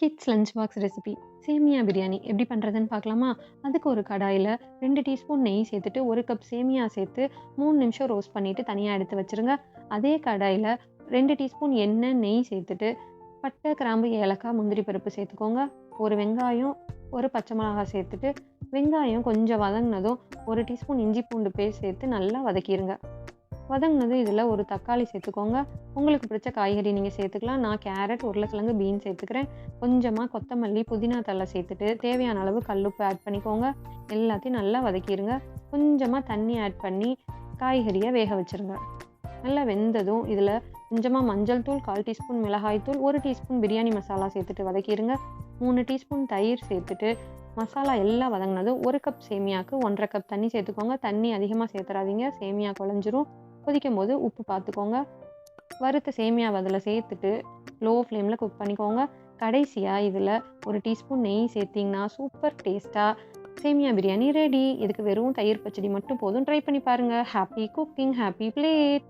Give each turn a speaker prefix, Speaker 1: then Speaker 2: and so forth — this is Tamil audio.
Speaker 1: கிட்ஸ் லஞ்ச் பாக்ஸ் ரெசிபி சேமியா பிரியாணி எப்படி பண்ணுறதுன்னு பார்க்கலாமா? அதுக்கு ஒரு கடாயில 2 டீஸ்பூன் நெய் சேர்த்துட்டு, 1 கப் சேமியா சேர்த்து 3 நிமிஷம் ரோஸ்ட் பண்ணிட்டு தனியா எடுத்து வச்சுருங்க. அதே கடாயில 2 டீஸ்பூன் எண்ணெய், நெய் சேர்த்துட்டு, பட்டை, கிராம்பு, ஏலக்காய், முந்திரி பருப்பு சேர்த்துக்கோங்க. ஒரு வெங்காயம், ஒரு பச்சை மிளகாய் சேர்த்துட்டு, வெங்காயம் கொஞ்சம் வதங்கினதும் 1 டீஸ்பூன் இஞ்சி பூண்டு பேஸ்ட் சேர்த்து நல்லா வதக்கிருங்க. வதங்கினதும் இதில் ஒரு தக்காளி சேர்த்துக்கோங்க. உங்களுக்கு பிடிச்ச காய்கறி நீங்கள் சேர்த்துக்கலாம். நான் கேரட், உருளைக்கிழங்கு, பீன்ஸ் சேர்த்துக்கிறேன். கொஞ்சமாக கொத்தமல்லி, புதினா தழை சேர்த்துட்டு தேவையான அளவு கல்லுப்பு ஆட் பண்ணிக்கோங்க. எல்லாத்தையும் நல்லா வதக்கிடுங்க. கொஞ்சமாக தண்ணி ஆட் பண்ணி காய்கறியை வேக வச்சுருங்க. நல்லா வெந்ததும் இதில் கொஞ்சமாக மஞ்சள் தூள், 1/4 டீஸ்பூன் மிளகாய் தூள், 1 டீஸ்பூன் பிரியாணி மசாலா சேர்த்துட்டு வதக்கிடுங்க. 3 டீஸ்பூன் தயிர் சேர்த்துட்டு மசாலா எல்லாம் வதங்கினதும் 1 கப் சேமியாவுக்கு 1 1/2 கப் தண்ணி சேர்த்துக்கோங்க. தண்ணி அதிகமாக சேர்த்துறாதீங்க, சேமியா குழஞ்சிரும். கொதிக்கும்போது உப்பு பார்த்துக்கோங்க. வறுத்த சேமியாவை அதில் சேர்த்துட்டு லோ ஃப்ளேமில் குக் பண்ணிக்கோங்க. கடைசியாக இதில் 1 டீஸ்பூன் நெய் சேர்த்திங்கன்னா சூப்பர் டேஸ்ட்டாக சேமியா பிரியாணி ரெடி. இதுக்கு வெறும் தயிர் பச்சடி மட்டும் போதும். ட்ரை பண்ணி பாருங்கள். Happy cooking, happy plate.